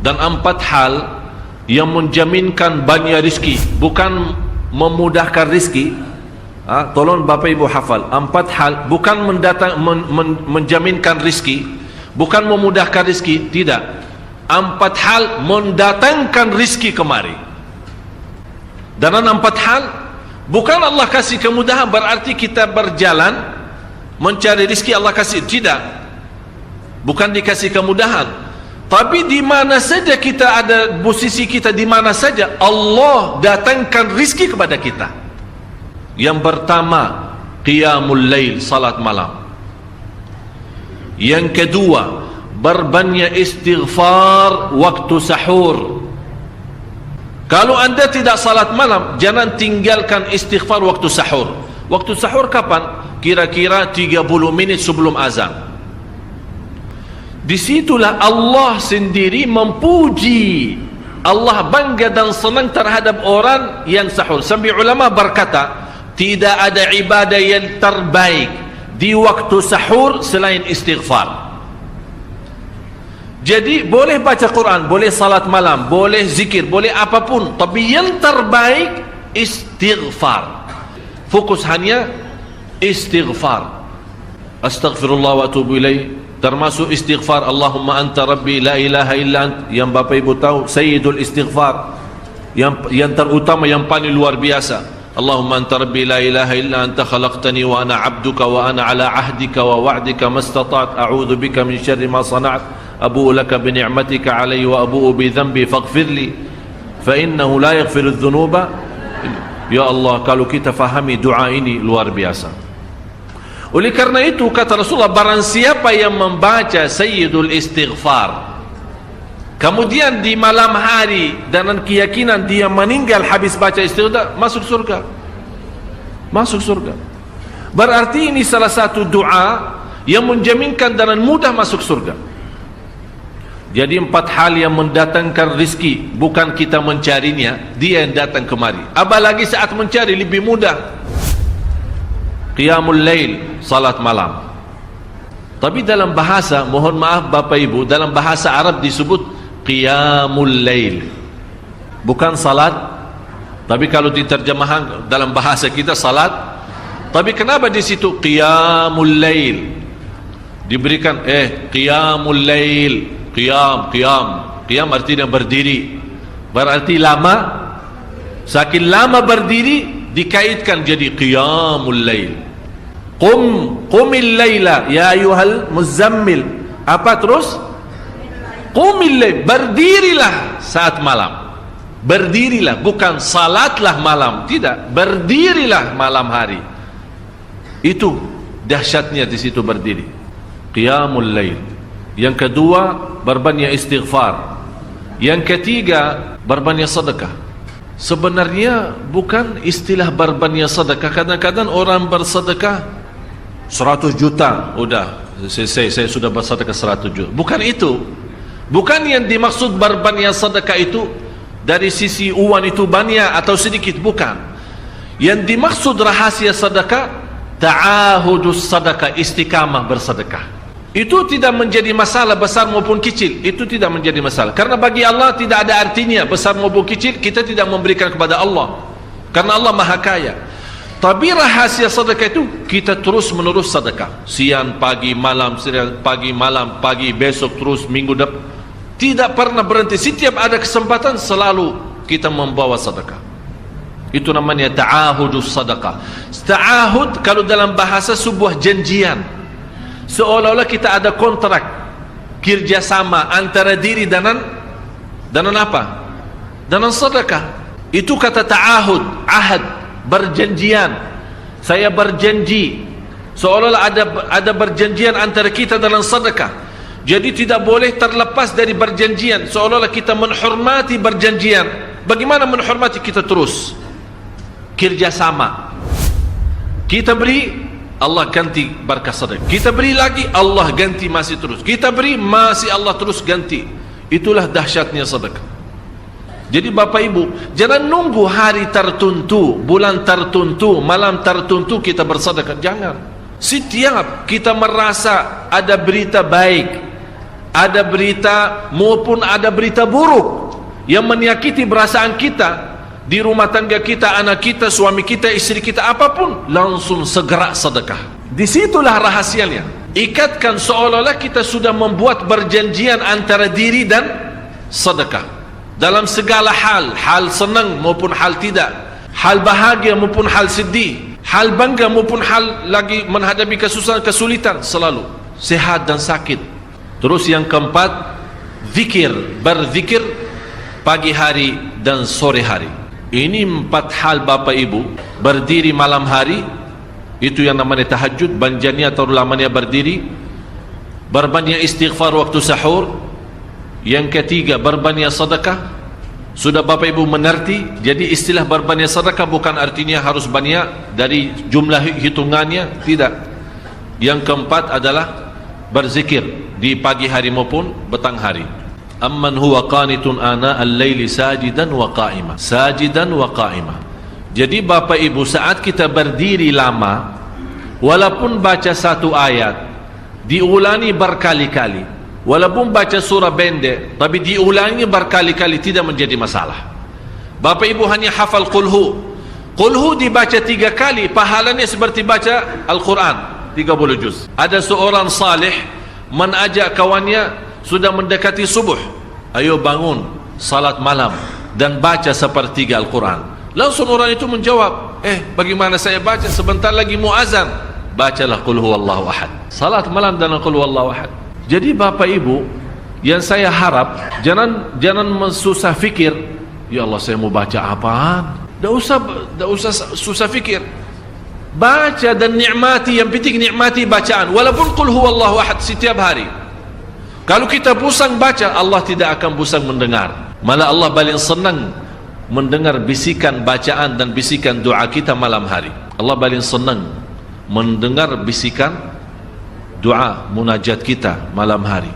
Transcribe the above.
dan 4 hal yang menjaminkan banyak rizki, bukan memudahkan rizki. Tolong Bapak Ibu hafal, 4 hal bukan menjaminkan rizki, bukan memudahkan rizki, tidak. 4 hal mendatangkan rizki kemari. Dan 4 hal bukan Allah kasih kemudahan berarti kita berjalan mencari rizki Allah kasih, tidak. Bukan dikasih kemudahan. Tapi di mana saja kita ada, posisi kita di mana saja, Allah datangkan rizki kepada kita. Yang pertama, qiyamul lail, salat malam. Yang kedua, berbanyak istighfar waktu sahur. Kalau anda tidak salat malam, jangan tinggalkan istighfar waktu sahur. Waktu sahur kapan? Kira-kira 30 menit sebelum azan. Disitulah Allah sendiri memuji, Allah bangga dan senang terhadap orang yang sahur. Sampai ulama berkata, tidak ada ibadah yang terbaik di waktu sahur selain istighfar. Jadi boleh baca Quran, boleh salat malam, boleh zikir, boleh apapun, tapi yang terbaik istighfar. Fokus hanya istighfar. Astaghfirullah wa atubu ilaih, termasuk istighfar Allahumma anta rabbi la ilaha illa ant, yang Bapak Ibu tahu sayyidul istighfar, yang terutama, yang paling luar biasa. Allahumma anta rabbi la ilaha illa anta khalaqtani wa ana abduka wa ana ala ahdika wa wa'dika mastata'at a'udzu bika min syarri ma sana'at abu'u laka bi ni'matika alayya wa abu'u bi dhanbi faghfirli fa innahu la yaghfiru adh-dhunuba. Ya Allah, kalau kita fahami doa ini luar biasa. Oleh karena itu kata Rasulullah, barang siapa yang membaca sayyidul istighfar kemudian di malam hari dengan keyakinan dia meninggal habis baca istighfar, masuk surga. Masuk surga. Berarti ini salah satu doa yang menjaminkan dengan mudah masuk surga. Jadi 4 hal yang mendatangkan rizki, bukan kita mencarinya, dia yang datang kemari. Apalagi saat mencari lebih mudah. Qiyamul lail, salat malam. Tapi dalam bahasa, mohon maaf Bapak Ibu, dalam bahasa Arab disebut qiyamul lail, bukan salat. Tapi kalau diterjemahkan dalam bahasa kita salat. Tapi kenapa di situ qiyamul lail diberikan qiyamul lail? Qiyam artinya berdiri, berarti lama. Saking lama berdiri dikaitkan jadi qiyamul lail. Qumil laila ya ayyuhal muzammil. Apa terus? Qumil lail, berdirilah saat malam. Berdirilah, bukan salatlah malam, tidak, berdirilah malam hari. Itu dahsyatnya di situ berdiri. Qiyamul lail. Yang kedua, berbanyak istighfar. Yang ketiga, berbanyak sedekah. Sebenarnya bukan istilah berbanyak sedekah. Kadang-kadang orang bersedekah 100 juta, udah saya sudah bersedekah 100 juta. Bukan itu. Bukan yang dimaksud berbanyak sedekah itu dari sisi uang itu banyak atau sedikit, bukan. Yang dimaksud rahasia sedekah, ta'ahudus sedekah, istiqamah bersedekah. Itu tidak menjadi masalah besar maupun kecil. Itu tidak menjadi masalah, karena bagi Allah tidak ada artinya besar maupun kecil. Kita tidak memberikan kepada Allah karena Allah maha kaya. Tapi rahasia sedekah itu kita terus menerus sedekah, siang pagi malam, siang pagi malam, pagi besok terus, minggu depan, tidak pernah berhenti. Setiap ada kesempatan selalu kita membawa sedekah. Itu namanya ta'ahudus sedekah. Ta'ahud kalau dalam bahasa sebuah janjian, seolah-olah kita ada kontrak kerjasama antara diri dengan apa? Dengan sedekah. Itu kata ta'ahud, ahad, berjanjian. Saya berjanji, seolah-olah ada berjanjian antara kita dalam sedekah. Jadi tidak boleh terlepas dari berjanjian, seolah-olah kita menghormati berjanjian. Bagaimana menghormati? Kita terus kerjasama. Kita beri, Allah ganti berkah sedekah. Kita beri lagi, Allah ganti masih terus. Kita beri, masih Allah terus ganti. Itulah dahsyatnya sedekah. Jadi Bapak Ibu, jangan nunggu hari tertentu, bulan tertentu, malam tertentu kita bersedekah. Jangan. Setiap kita merasa ada berita baik, ada berita maupun ada berita buruk yang menyakiti perasaan kita di rumah tangga kita, anak kita, suami kita, istri kita, apapun, langsung segera sedekah. Disitulah rahasianya. Ikatkan seolah-olah kita sudah membuat perjanjian antara diri dan sedekah dalam segala hal, hal senang maupun hal tidak, hal bahagia maupun hal sedih, hal bangga maupun hal lagi menghadapi kesusahan, kesulitan, selalu sehat dan sakit. Terus yang keempat, zikir, berzikir pagi hari dan sore hari. Ini 4 hal Bapak Ibu. Berdiri malam hari, itu yang namanya tahajud, banjanya atau lamanya berdiri. Berbanyak istighfar waktu sahur. Yang ketiga, berbanyak sedekah. Sudah Bapak Ibu mengerti. Jadi istilah berbanyak sedekah bukan artinya harus banyak dari jumlah hitungannya, tidak. Yang keempat adalah berzikir di pagi hari maupun petang hari. Amman huwa qanitun ana al-laili sajidan wa qa'ima, sajidan wa qa'ima. Jadi Bapak Ibu, saat kita berdiri lama, walaupun baca satu ayat diulangi berkali-kali, walaupun baca surah pendek tapi diulangi berkali-kali, tidak menjadi masalah. Bapak Ibu hanya hafal qulhu dibaca 3 kali, pahalanya seperti baca Al-Quran 30 juz. Ada seorang salih mengajak kawannya, sudah mendekati subuh, ayo bangun salat malam dan baca sepertiga Al-Quran. Langsung orang itu menjawab, bagaimana saya baca, sebentar lagi muazan. Bacalah qul huwallahu ahad, salat malam dan qul huwallahu ahad. Jadi Bapak Ibu, yang saya harap jangan mensusah fikir, ya Allah saya mau baca apaan. Tak usah susah fikir. Baca dan nikmati, yang penting nikmati bacaan, walaupun qul huwallahu ahad setiap hari. Kalau kita pusing baca, Allah tidak akan pusing mendengar. Malah Allah paling senang mendengar bisikan bacaan dan bisikan doa kita malam hari. Allah paling senang mendengar bisikan doa munajat kita malam hari.